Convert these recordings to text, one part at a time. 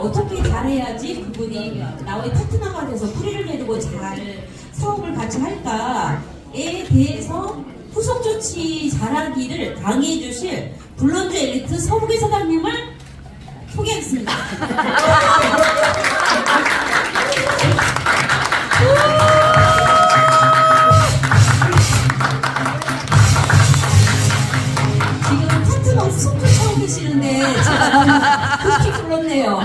어떻게 잘해야지 그분이 나의 파트너가 돼서 뿌리를 내리고 잘 사업을 같이 할까에 대해서 후속 조치 잘하기를 강의해 주실 블론드 엘리트 서부기 사장님을 소개하겠습니다. 지금 파트너 숙주 처음 계시는데 제가 급히 불렀네요.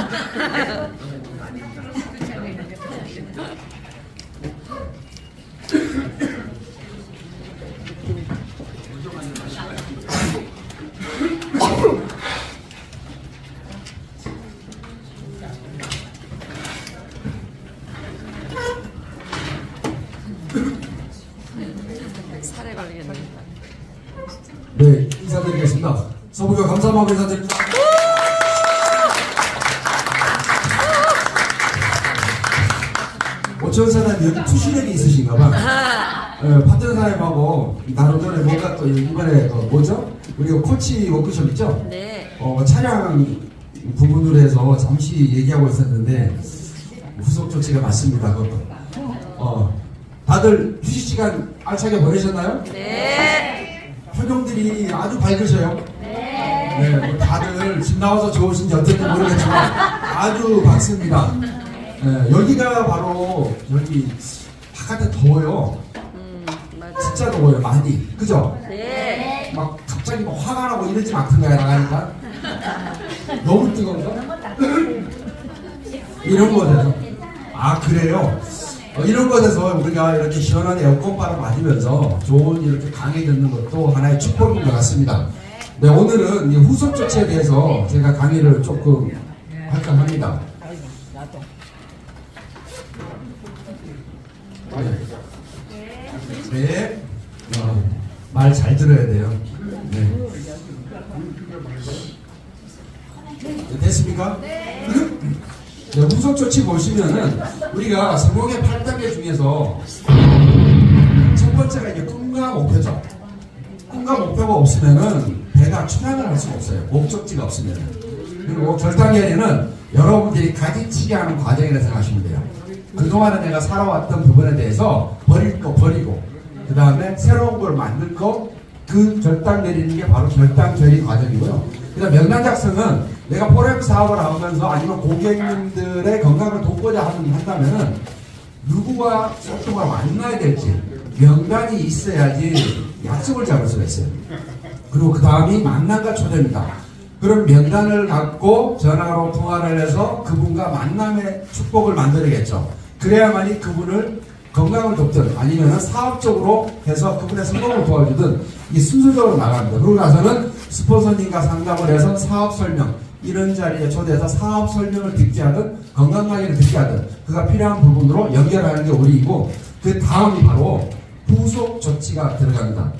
살에 걸리겠네. 네, 인사드리겠습니다. 서부교 감사하고 인사드립니다. 오천 사장님 여기 투시력이 있으신가 봐. 파트너 사장님하고 나름 전에 뭔가 또 이번에 뭐죠? 우리가 코치 워크숍 있죠? 네. 차량 부분으로 해서 잠시 얘기하고 있었는데 후속 조치가 맞습니다. 그것도. 다들 휴식 시간 알차게 보내셨나요? 네. 표정들이 아주 밝으셔요. 네. 뭐 다들 집 나와서 좋으신지 어쩐지 모르겠지만 아주 밝습니다. 네, 여기가 바로 여기 바깥에 더워요. 맞아. 진짜 더워요. 많이. 그죠? 네. 막 갑자기 막 화가 나고 이러지 않던가요? 나가니까? 너무 뜨거운가? 이런 거에서. 아, 그래요? 이런 것에서 우리가 이렇게 시원한 에어컨 바람 맞으면서 좋은 이렇게 강의 듣는 것도 하나의 축복인 것 같습니다. 네, 오늘은 이 후속 조치에 대해서 제가 강의를 조금 할까 합니다. 네. 말 잘 들어야 돼요. 네. 네, 됐습니까? 네, 후속 조치 보시면은 우리가 성공의 8단계 중에서 첫 번째가 이제 꿈과 목표죠. 꿈과 목표가 없으면은 배가 출항을 할 수가 없어요. 목적지가 없으면. 그리고 결단계에는 여러분들이 가지치기 하는 과정이라고 생각하시면 돼요. 그동안에 내가 살아왔던 부분에 대해서 버릴 거 버리고 그 다음에 새로운 걸 만들 거 그 결단 내리는 게 바로 결단 결의 과정이고요. 그 다음 명단 작성은 내가 포레x 사업을 하면서 아니면 고객님들의 건강을 돕고자 한다면은 누구와 소통을 만나야 될지 명단이 있어야지 약속을 잡을 수가 있어요. 그리고 그 다음이 만남과 초대입니다. 그런 명단을 갖고 전화로 통화를 해서 그분과 만남의 축복을 만들어야겠죠. 그래야만이 그분을 건강을 돕든 아니면 사업적으로 해서 그분의 성공을 도와주든 이 순서적으로 나갑니다. 그러고 나서는 스폰서님과 상담을 해서 사업 설명 이런 자리에 초대해서 사업 설명을 듣게 하든 건강 강의를 듣게 하든 그가 필요한 부분으로 연결하는 게 우리이고 그 다음이 바로 후속 조치가 들어갑니다.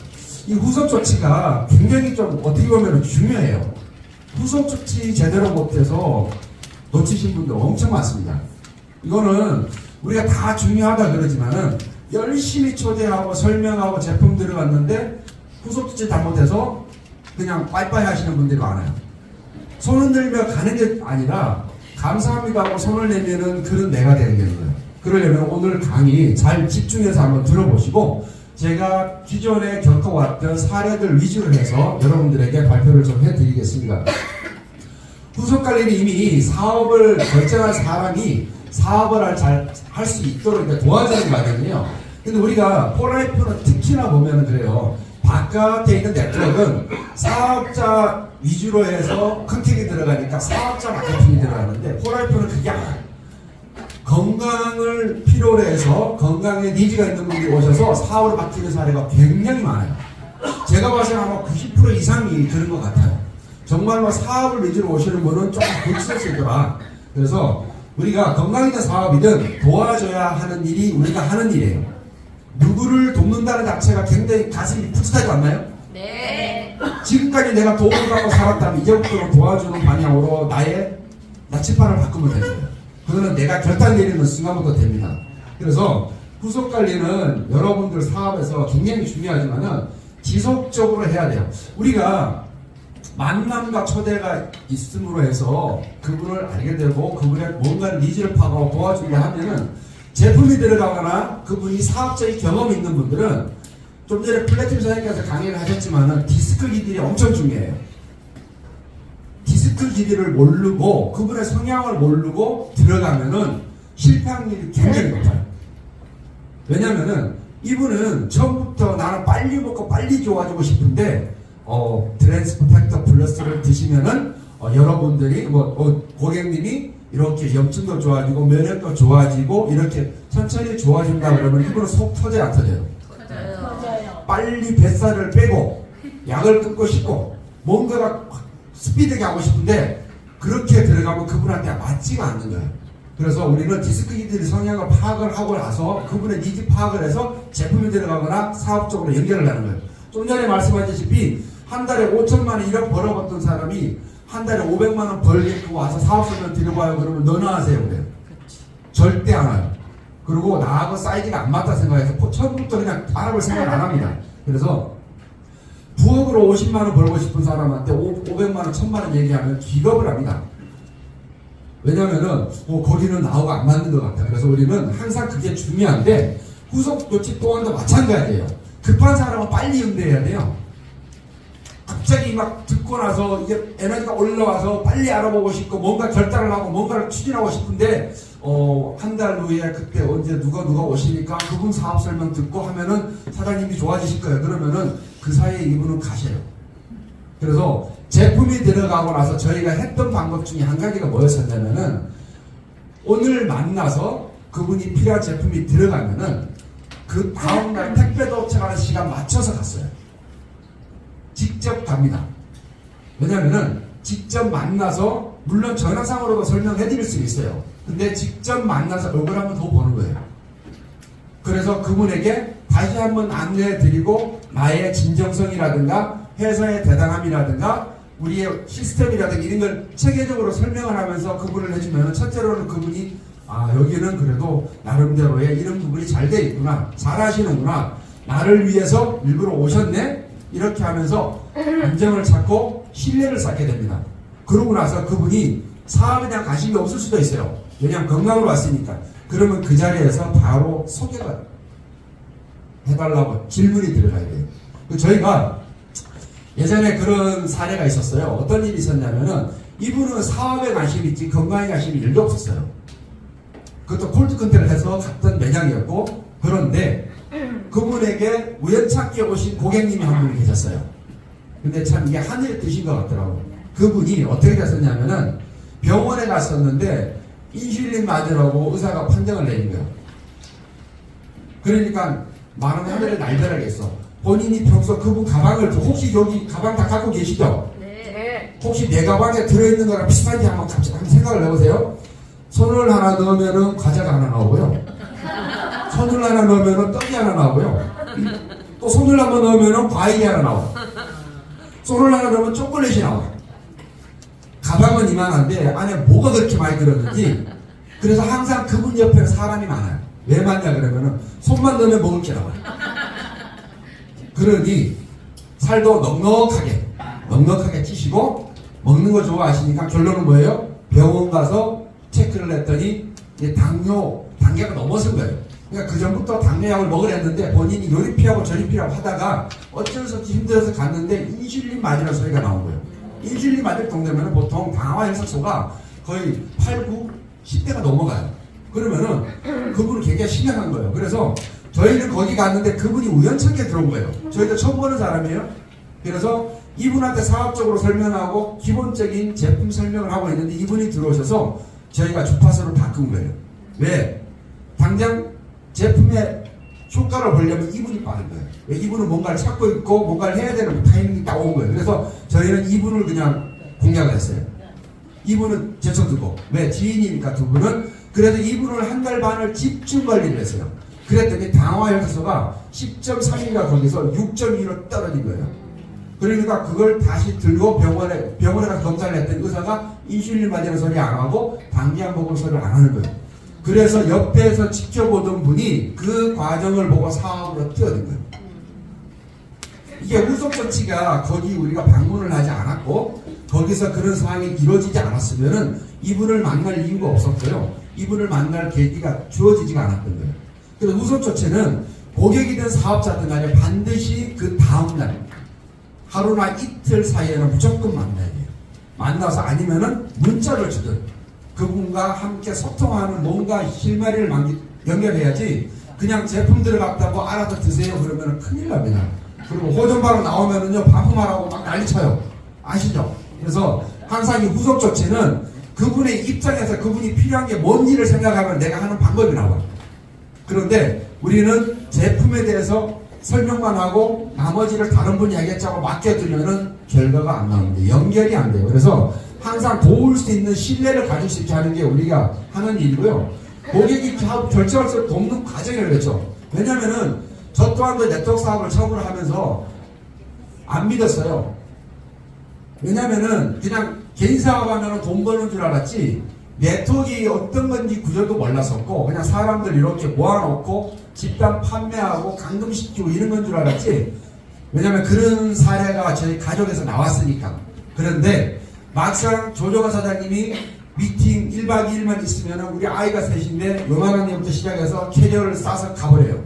이 후속 조치가 굉장히 좀 어떻게 보면 중요해요. 후속 조치 제대로 못해서 놓치신 분들 엄청 많습니다. 이거는 우리가 다 중요하다 그러지만은 열심히 초대하고 설명하고 제품 들어갔는데 후속 조치 잘못해서 그냥 빠이빠이 하시는 분들이 많아요. 손 흔들며 가는 게 아니라 감사합니다 하고 손을 내면은 그런 내가 되는 거예요. 그러려면 오늘 강의 잘 집중해서 한번 들어보시고 제가 기존에 겪어왔던 사례들 위주로 해서 여러분들에게 발표를 좀 해드리겠습니다. 후속 관리는 이미 사업을 결정한 사람이 사업을 잘 할 수 있도록 도와주는 과정이에요. 근데 우리가 포라이프는 특히나 보면 그래요. 바깥에 있는 네트워크는 사업자 위주로 해서 컨택이 들어가니까 사업자 마케팅이 들어가는데 포라이프는 그게 아니에요. 건강을 필요로 해서 건강에 니즈가 있는 분들이 오셔서 사업을 맡기는 사례가 굉장히 많아요. 제가 봐서는 아마 90% 이상이 그런 것 같아요. 정말로 사업을 위주로 오시는 분은 조금 불쌍할 수 있더라. 그래서 우리가 건강이든 사업이든 도와줘야 하는 일이 우리가 하는 일이에요. 누구를 돕는다는 자체가 굉장히 가슴이 푸듯하지 않나요? 네. 지금까지 내가 도움을 받고 살았다면 이제부터는 도와주는 방향으로 나의 나침반을 바꾸면 되는 거예요. 그거는 내가 결단 내리는 순간부터 됩니다. 그래서 후속 관리는 여러분들 사업에서 굉장히 중요하지만은 지속적으로 해야 돼요. 우리가 만남과 초대가 있음으로 해서 그분을 알게 되고 그분의 뭔가 니즈를 파악하고 도와주려 하면은 제품이 들어가거나 그분이 사업적인 경험이 있는 분들은 좀 전에 플래팀 사장님께서 강의를 하셨지만은 디스크 길이가 엄청 중요해요. 디스크 길이를 모르고 그분의 성향을 모르고 들어가면은 실패 확률이 굉장히 높아요. 왜냐면은 이분은 처음부터 나는 빨리 먹고 빨리 좋아지고 싶은데 트랜스포 팩터 플러스를 드시면은 여러분들이 고객님이 이렇게 염증도 좋아지고 면역도 좋아지고 이렇게 천천히 좋아진다 그러면 이분은 속 터져요 안 터져요? 터져요. 빨리 뱃살을 빼고 약을 끊고 싶고 뭔가가 스피드하게 하고 싶은데 그렇게 들어가면 그분한테 맞지가 않는 거예요. 그래서 우리는 디스크 기들의 성향을 파악을 하고 나서 그분의 니즈 파악을 해서 제품이 들어가거나 사업적으로 연결을 하는 거예요. 좀 전에 말씀하셨다시피 한 달에 5천만 원 1억 벌어봤던 사람이 한 달에 500만 원 벌겠고 와서 사업 설명 드려봐요 그러면 너나 하세요 그래요. 절대 안 와요. 그리고 나하고 사이즈가 안 맞다 생각해서 처음부터 그냥 알아볼 생각을 안 합니다. 그래서 부업으로 50만 원 벌고 싶은 사람한테 500만 원, 1000만 원 얘기하면 기겁을 합니다. 왜냐면은 거기는 나하고 안 맞는 것 같아. 그래서 우리는 항상 그게 중요한데 후속 조치 또한도 마찬가지예요. 급한 사람은 빨리 응대해야 돼요. 갑자기 막 듣고 나서 이게 에너지가 올라와서 빨리 알아보고 싶고 뭔가 결단을 하고 뭔가를 추진하고 싶은데 한 달 후에 그때 언제 누가 오시니까 그분 사업 설명 듣고 하면은 사장님이 좋아지실 거예요. 그러면은 그 사이에 이분은 가셔요. 그래서 제품이 들어가고 나서 저희가 했던 방법 중에 한 가지가 뭐였었냐면은 오늘 만나서 그분이 필요한 제품이 들어가면은 그 다음날 택배 도착하는 시간 맞춰서 갔어요. 직접 갑니다. 왜냐면은 직접 만나서 물론 전화상으로도 설명해 드릴 수 있어요. 근데 직접 만나서 얼굴 한번 더 보는 거예요. 그래서 그분에게 다시 한번 안내해 드리고 나의 진정성이라든가 회사의 대단함이라든가 우리의 시스템이라든가 이런 걸 체계적으로 설명을 하면서 그분을 해주면 첫째로는 그분이 여기는 그래도 나름대로의 이런 부분이 잘 돼 있구나, 잘 하시는구나, 나를 위해서 일부러 오셨네 이렇게 하면서 안정을 찾고 신뢰를 쌓게 됩니다. 그러고 나서 그분이 사업에 대한 관심이 없을 수도 있어요. 왜냐하면 건강으로 왔으니까. 그러면 그 자리에서 바로 소개가 해달라고 질문이 들어가야 돼요. 저희가 예전에 그런 사례가 있었어요. 어떤 일이 있었냐면은 이분은 사업에 관심이 있지 건강에 관심이 1도 없었어요. 그것도 콜드 컨택을 해서 갔던 매장이었고 그런데 그분에게 우연찮게 오신 고객님이 한 분이 계셨어요. 근데 참 이게 하늘의 뜻인 것 같더라고요. 그분이 어떻게 됐었냐면은 병원에 갔었는데 인슐린 맞으라고 의사가 판정을 내린 거예요. 그러니까 많은 하늘에 날벼락했어. 본인이 평소 그분 가방을 혹시 여기 가방 다 갖고 계시죠? 네. 혹시 내 가방에 들어있는 거랑 비슷한지 한번 생각을 해보세요. 손을 하나 넣으면은 과자가 하나 나오고요. 손을 하나 넣으면은 떡이 하나 나오고요. 또 손을 한번 넣으면은 과일이 하나 나와요. 손을 하나 넣으면 초콜릿이 나와요. 가방은 이만한데 안에 뭐가 그렇게 많이 들었는지. 그래서 항상 그분 옆에는 사람이 많아요. 왜 많냐 그러면은 손만 넣으면 먹을 게 나와요. 그러니 살도 넉넉하게 찌시고 먹는 거 좋아하시니까 결론은 뭐예요? 병원 가서 체크를 했더니 이제 단계가 넘어선 거예요. 그러니까 그 전부터 당뇨약을 먹으랬는데 본인이 요리 피하고 저리 피하고 하다가 어쩔 수 없이 힘들어서 갔는데 인슐린 맞으라는 소리가 나온 거예요. 인슐린 맞을 정도면 보통 당화 혈색소가 거의 8, 9, 10대가 넘어가요. 그러면은 그분은 굉장히 심각한 거예요. 그래서 저희는 거기 갔는데 그분이 우연찮게 들어온 거예요. 저희도 처음 보는 사람이에요. 그래서 이분한테 사업적으로 설명하고 기본적인 제품 설명을 하고 있는데 이분이 들어오셔서 저희가 주파수를 바꾼 거예요. 왜? 당장 제품의 효과를 보려면 이분이 빠른 거예요. 왜? 이분은 뭔가를 찾고 있고 뭔가를 해야 되는 타이밍이 딱 온 거예요. 그래서 저희는 이분을 그냥 공략을 했어요. 이분은 제청 듣고. 왜? 지인이니까 두 분은. 그래서 이분을 한 달 반을 집중 관리를 했어요. 그랬더니 당화혈소가 10.3인가 거기서 6.2로 떨어진 거예요. 그러니까 그걸 다시 들고 병원에 가서 검사를 했더니 의사가 인슐린 맞으는 소리 안 하고 당뇨약 먹을 소리를 안 하는 거예요. 그래서 옆에서 지켜보던 분이 그 과정을 보고 사업으로 뛰어든 거예요. 이게 후속 조치가 거기 우리가 방문을 하지 않았고 거기서 그런 상황이 이루어지지 않았으면은 이분을 만날 이유가 없었고요. 이분을 만날 계기가 주어지지가 않았던 거예요. 그래서 후속 조치는 고객이든 사업자든 간에 반드시 그 다음날 하루나 이틀 사이에는 무조건 만나야 돼요. 만나서 아니면은 문자를 주든 그분과 함께 소통하는 뭔가 실마리를 연결해야지 그냥 제품 들어갔다고 알아서 드세요 그러면 큰일 납니다. 그리고 호전바로 나오면은요 반품하라고 막 난리쳐요. 아시죠? 그래서 항상 이 후속 조치는 그분의 입장에서 그분이 필요한 게 뭔지를 생각하면 내가 하는 방법이 나와요. 그런데 우리는 제품에 대해서 설명만 하고 나머지를 다른 분이 하겠자고 맡겨두면은 결과가 안 나오는데 연결이 안 돼요. 그래서 항상 도울 수 있는 신뢰를 가질 수 있게 하는 게 우리가 하는 일이고요. 고객이 결정할 수 돕는 과정을 그랬죠. 왜냐면은 저 또한도 네트워크 사업을 처음으로 하면서 안 믿었어요. 왜냐면은 그냥 개인 사업하면 돈 버는 줄 알았지 네트워크가 어떤 건지 구조도 몰랐었고 그냥 사람들 이렇게 모아놓고 집단 판매하고 감금시키고 이런 건 줄 알았지. 왜냐면 그런 사례가 저희 가족에서 나왔으니까. 그런데 막상 조정화 사장님이 미팅 1박 2일만 있으면 우리 아이가 셋인데 요만한 애부터 시작해서 캐리어를 싸서 가버려요.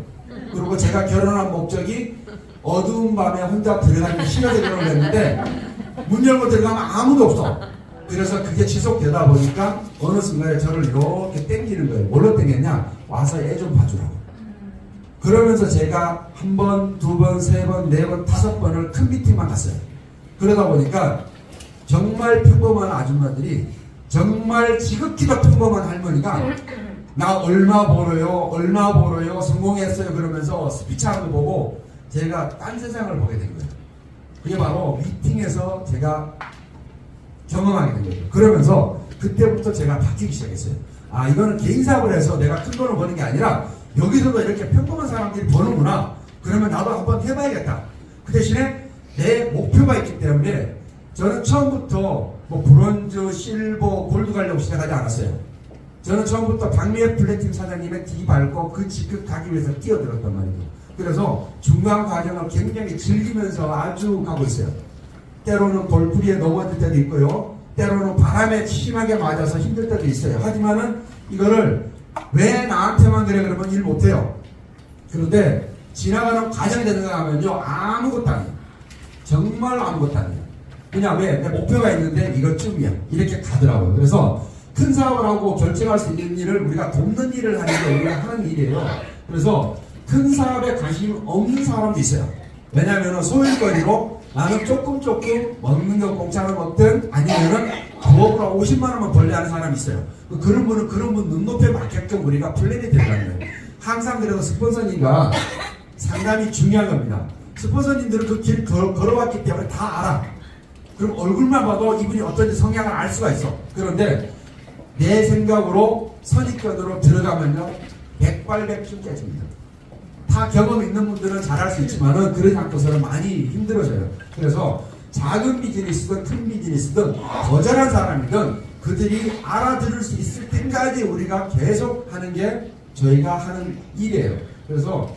그리고 제가 결혼한 목적이 어두운 밤에 혼자 들어가는 싫어서 결혼을 했는데 문 열고 들어가면 아무도 없어. 그래서 그게 지속되다 보니까 어느 순간에 저를 이렇게 땡기는 거예요. 뭘로 땡겼냐? 와서 애 좀 봐주라고. 그러면서 제가 한 번, 두 번, 세 번, 네 번, 다섯 번을 큰 미팅만 갔어요. 그러다 보니까 정말 평범한 아줌마들이 정말 지극히도 평범한 할머니가 나 얼마 벌어요, 성공했어요 그러면서 스피치하는 거 보고 제가 딴 세상을 보게 된 거예요. 그게 바로 미팅에서 제가 경험하게 된 거예요. 그러면서 그때부터 제가 바뀌기 시작했어요. 아 이거는 개인 사업을 해서 내가 큰 돈을 버는 게 아니라 여기서도 이렇게 평범한 사람들이 버는구나. 그러면 나도 한번 해봐야겠다. 그 대신에 내 목표가 있기 때문에 저는 처음부터 뭐 브론즈, 실버, 골드 가려고 시작하지 않았어요. 저는 처음부터 박미애 플래팀 사장님의 뒤 밟고 그 직급 가기 위해서 뛰어들었단 말이죠. 그래서 중간 과정을 굉장히 즐기면서 아주 가고 있어요. 때로는 돌부리에 넘어질 때도 있고요. 때로는 바람에 심하게 맞아서 힘들 때도 있어요. 하지만은 이거를 왜 나한테만 그래 그러면 일 못해요. 그런데 지나가는 과정에 생각하면요 아무것도 아니에요. 정말 아무것도 아니에요. 그냥 왜 내 목표가 있는데 이것쯤이야 이렇게 가더라고요. 그래서 큰 사업을 하고 결정할 수 있는 일을 우리가 돕는 일을 하는 게 우리가 하는 일이에요. 그래서 큰 사업에 관심 없는 사람도 있어요. 왜냐하면 소일거리로 나는 조금 먹는 거 공짜로 먹든 아니면은 부업으로 50만 원만 벌려 하는 사람이 있어요. 그런 분 눈높이에 맞게끔 우리가 플랜이 되는 거예요. 항상 그래서 스폰서님과 상담이 중요한 겁니다. 스폰서님들은 그 길 걸어왔기 때문에 다 알아. 그럼 얼굴만 봐도 이분이 어떤지 성향을 알 수가 있어. 그런데 내 생각으로 선입견으로 들어가면요 백발백중 깨집니다. 다 경험 있는 분들은 잘할 수 있지만은 그러지 않고서는 많이 힘들어져요. 그래서 작은 비즈니스든 큰 비즈니스든 거절한 사람이든 그들이 알아들을 수 있을 때까지 우리가 계속 하는 게 저희가 하는 일이에요. 그래서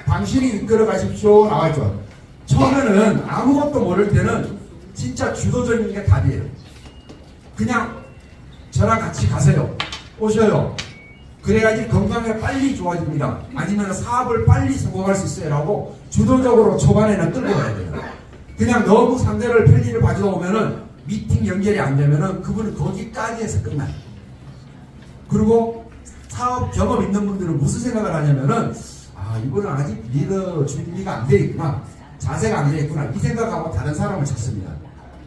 당신이 이끌어 가십시오 나와있죠. 처음에는 아무것도 모를 때는 진짜 주도적인 게 답이에요. 그냥 저랑 같이 가세요. 오셔요. 그래야지 건강에 빨리 좋아집니다. 아니면 사업을 빨리 성공할 수 있어요. 라고 주도적으로 초반에는 끌고 가야 돼요. 그냥 너무 상대를 편리를 봐주다 보면은 미팅 연결이 안 되면은 그분은 거기까지 해서 끝나요. 그리고 사업 경험 있는 분들은 무슨 생각을 하냐면은 아 이분은 아직 리더 준비가 안 돼 있구나. 자세가 안 돼 있구나. 이 생각하고 다른 사람을 찾습니다.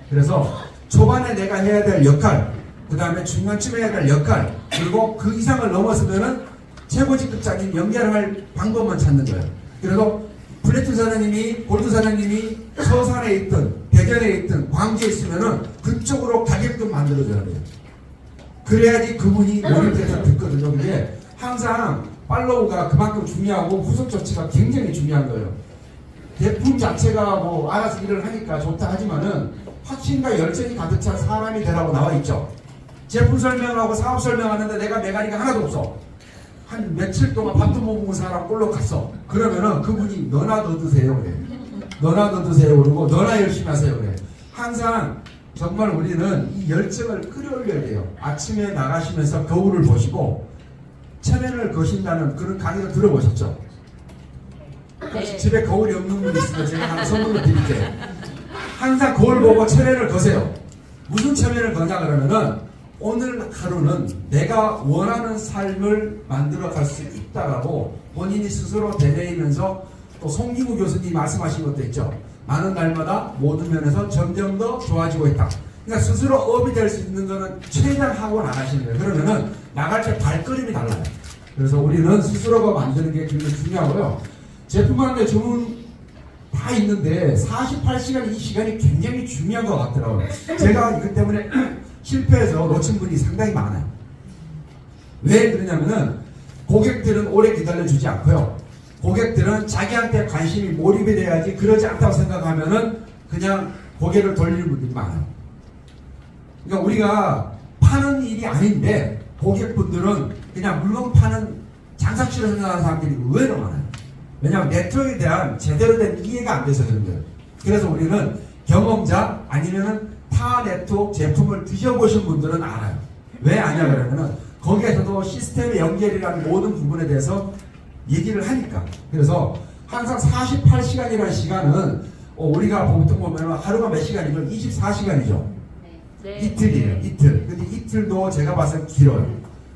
그래서 초반에 내가 해야 될 역할, 그 다음에 중간쯤에 해야 될 역할, 그리고 그 이상을 넘어서면은 최고직급자님 연결할 방법만 찾는 거예요. 그래서 플래툰 사장님이, 골드 사장님이 서산에 있든 대전에 있든 광주에 있으면은 그쪽으로 가게끔 만들어줘야 돼요. 그래야지 그분이 모니터에서 듣거든요. 그게 항상 팔로우가 그만큼 중요하고 후속 조치가 굉장히 중요한 거예요. 제품 자체가 뭐 알아서 일을 하니까 좋다 하지만은 확신과 열정이 가득 찬 사람이 되라고 나와 있죠. 제품 설명하고 사업 설명하는데 내가 메가니가 하나도 없어. 한 며칠 동안 밥도 못 먹은 사람 꼴로 갔어. 그러면은 그분이 너나 더 드세요 그래. 너나 너 드세요 그러고 너나 열심히 하세요 그래. 항상 정말 우리는 이 열정을 끌어올려야 돼요. 아침에 나가시면서 거울을 보시고 체면을 거신다는 그런 강의를 들어보셨죠? 혹시 집에 거울이 없는 분 있으면 제가 하나 선물로 드릴게요. 항상 거울 보고 체면을 거세요. 무슨 체면을 거냐 그러면은 오늘 하루는 내가 원하는 삶을 만들어갈 수 있다라고 본인이 스스로 되뇌이면서 또 송기구 교수님이 말씀하신 것도 있죠. 많은 날마다 모든 면에서 점점 더 좋아지고 있다. 그러니까 스스로 업이 될 수 있는 거는 최대한 하고 나가시는 거예요. 그러면은 나갈 때 발걸음이 달라요. 그래서 우리는 스스로가 만드는 게 굉장히 중요하고요. 제품하는데 주문 다 있는데 48시간 이 시간이 굉장히 중요한 것 같더라고요. 제가 이것 때문에 실패해서 놓친 분이 상당히 많아요. 왜 그러냐면은 고객들은 오래 기다려주지 않고요. 고객들은 자기한테 관심이 몰입이 돼야지 그러지 않다고 생각하면은 그냥 고개를 돌리는 분들이 많아요. 그러니까 우리가 파는 일이 아닌데 고객분들은 그냥 물건 파는 장사치로 생각하는 사람들이 의외로 많아요. 왜냐하면 네트워크에 대한 제대로 된 이해가 안 돼서 그런 거예요. 그래서 우리는 경험자 아니면은 타 네트워크 제품을 드셔보신 분들은 알아요. 왜 아냐 그러면은 거기에서도 시스템의 연결이라는 모든 부분에 대해서 얘기를 하니까. 그래서 항상 48시간이라는 시간은 우리가 보통 보면 하루가 몇 시간이죠? 24시간이죠. 네. 이틀이에요. 이틀. 근데 이틀도 제가 봐서 길어요.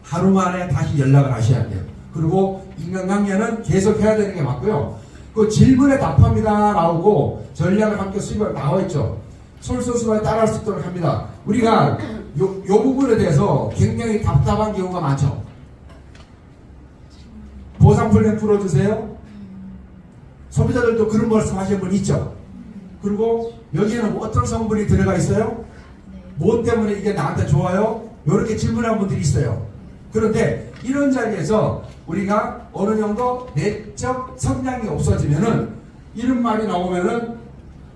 하루 만에 다시 연락을 하셔야 돼요. 그리고 인간관계는 계속 해야 되는 게 맞고요. 그 질문에 답합니다 나오고 전략을 함께 수립을 나와 있죠. 솔선수범에 따라할 수 있도록 합니다. 우리가 요 부분에 대해서 굉장히 답답한 경우가 많죠. 보상 플랜 풀어주세요. 소비자들도 그런 말씀 하시는 분 있죠. 그리고 여기에는 어떤 성분이 들어가 있어요? 뭐 때문에 이게 나한테 좋아요? 이렇게 질문하는 분들이 있어요. 그런데 이런 자리에서 우리가 어느 정도 내적 성장이 없어지면은 이런 말이 나오면은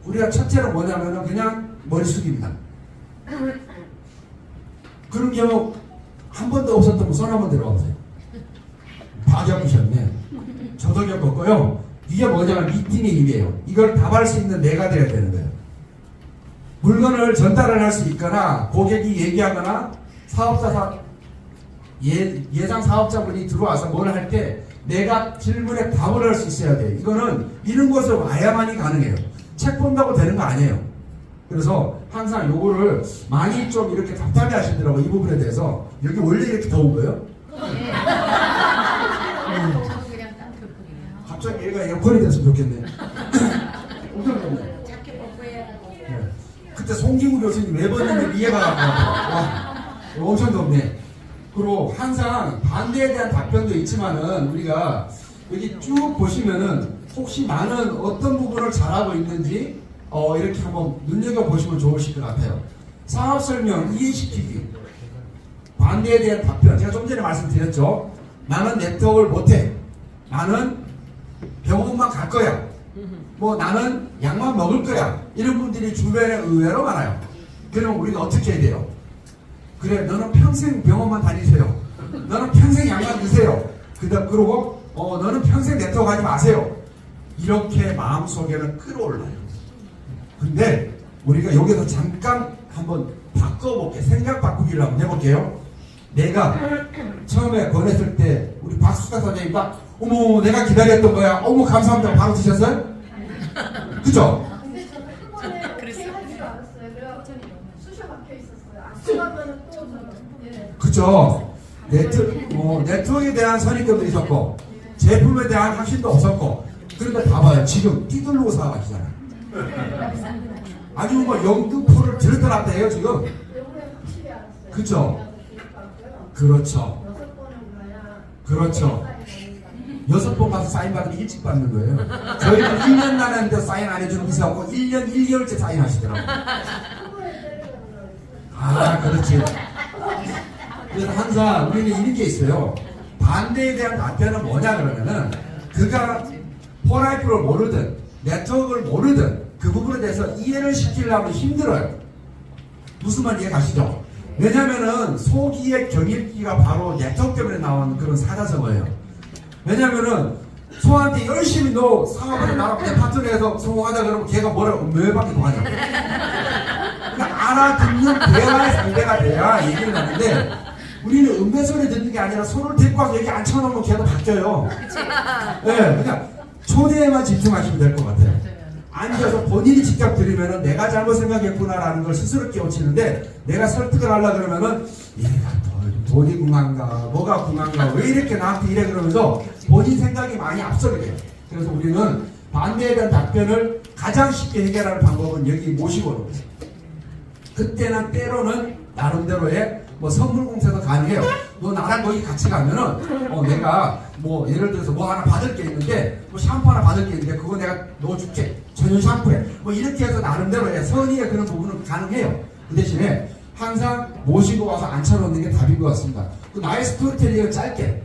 우리가 첫째로 뭐냐면은 그냥 머리 숙입니다. 그런 경우 한 번도 없었던 분 손 한번 들어보세요. 다 겪으셨네. 저도 겪었고요. 이게 뭐냐면 미팅의 힘이에요. 이걸 답할 수 있는 내가 돼야 되는 거예요. 물건을 전달을 할 수 있거나 고객이 얘기하거나 예상 사업자분이 들어와서 뭘 할 때 내가 질문에 답을 할 수 있어야 돼요. 이거는 이런 곳에 와야만이 가능해요. 책 본다고 되는 거 아니에요. 그래서 항상 요거를 많이 좀 이렇게 답답해 하시더라고요. 이 부분에 대해서. 여기 원래 이렇게 더운 거예요? 갑자기 얘가 에어컨이 됐으면 좋겠네. 엄청 덥네. 네. 그때 송기구 교수님 왜 벗는지 이해가 안 가. 엄청 덥네. 그리고 항상 반대에 대한 답변도 있지만은 우리가 여기 쭉 보시면은 혹시 나는 어떤 부분을 잘하고 있는지 이렇게 한번 눈여겨보시면 좋으실 것 같아요. 사업 설명 이해시키기, 반대에 대한 답변. 제가 좀 전에 말씀드렸죠. 나는 네트워크를 못해. 나는 병원만 갈 거야. 뭐 나는 약만 먹을 거야. 이런 분들이 주변에 의외로 많아요. 그러면 우리가 어떻게 해야 돼요? 그래, 너는 평생 병원만 다니세요. 너는 평생 약만 드세요. 그러고 너는 평생 네트워크 하지 마세요. 이렇게 마음속에는 끌어올라요. 근데 우리가 여기서 잠깐 한번 바꿔볼게요. 생각 바꾸기를 한번 해볼게요. 내가 처음에 권했을 때 우리 박수가 선생님 딱 어머 내가 기다렸던 거야. 어머 감사합니다. 바로 드셨어요? 그죠? 근데 저는 한 번에 오케이 하지도 않았어요. 그래서 수셔 박혀 있었어요. 안 쓰면은 또 저는 그죠? 네트워크에 대한 선입견도 있었고 제품에 대한 확신도 없었고 그런데 봐봐요. 지금 뛰들고 사가시잖아요. 아주 뭐 영등포를 들었다 해요 지금. 이번에 확실히 알았어요. 그죠? 교육받고요. 그렇죠. 6번을 가야 그렇죠. 6번 가서 사인 받으면 일찍 받는 거예요. 저희는 1년 나는데 사인 안 해주는 기사 없고 1년 1개월째 사인 하시더라고요. 아, 그렇지. 그래서 항상 우리는 이런 게 있어요. 반대에 대한 답변은 뭐냐 그러면은 그가 포라이프를 모르든 네트워크를 모르든 그 부분에 대해서 이해를 시키려면 힘들어요. 무슨 말 이해 가시죠? 왜냐면은 소기의 경일기가 바로 네트워크 때문에 나온 그런 사자성어예요. 왜냐면은 소한테 열심히 너 사업을 나랑 내 파트너에서 성공하자 그러면 걔가 뭐라고 멸박이 하냐. 그러니까 알아듣는 대화의 상대가 돼야 얘기를 하는데 우리는 음배소리 듣는 게 아니라 손을 데리고 와서 여기 앉혀놓으면 걔도 바뀌어요. 네, 그러니까 초대에만 집중하시면 될 것 같아요. 앉아서 본인이 직접 들으면은 내가 잘못 생각했구나라는 걸 스스로 깨우치는데 내가 설득을 하려 그러면은 얘가 돈이 궁한가 뭐가 궁한가 왜 이렇게 나한테 이래 그러면서 본인 생각이 많이 앞서게 돼요. 그래서 우리는 반대에 대한 답변을 가장 쉽게 해결하는 방법은 여기 모시고 오는 거예요. 그때는 때로는 나름대로의 뭐 선물 공세도 가능해요. 너 나랑 거기 같이 가면은 내가 뭐 예를 들어서 뭐 하나 받을 게 있는데 뭐 샴푸 하나 받을 게 있는데 그거 내가 넣어줄게. 전용 샴푸에 뭐 이렇게 해서 나름대로의 선의의 그런 부분은 가능해요. 그 대신에 항상 모시고 와서 앉혀놓는 게 답인 것 같습니다. 그 나의 스토리텔링은 짧게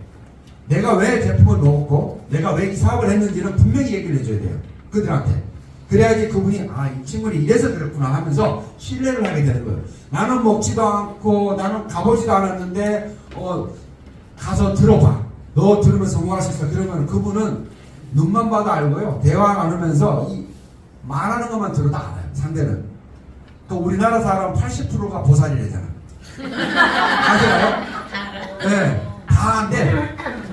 내가 왜 제품을 넣었고 내가 왜 이 사업을 했는지는 분명히 얘기를 해줘야 돼요. 그들한테. 그래야지 그분이 이 친구는 이래서 그랬구나 하면서 신뢰를 하게 되는 거예요. 나는 먹지도 않고 나는 가보지도 않았는데 가서 들어봐. 너 들으면 성공할 수 있어. 그러면 그분은 눈만 봐도 알고요. 대화 나누면서 말하는 것만 들어도 알아요. 상대는. 또 우리나라 사람 80%가 보살이래잖아. 아세요? 네. 다 안 돼.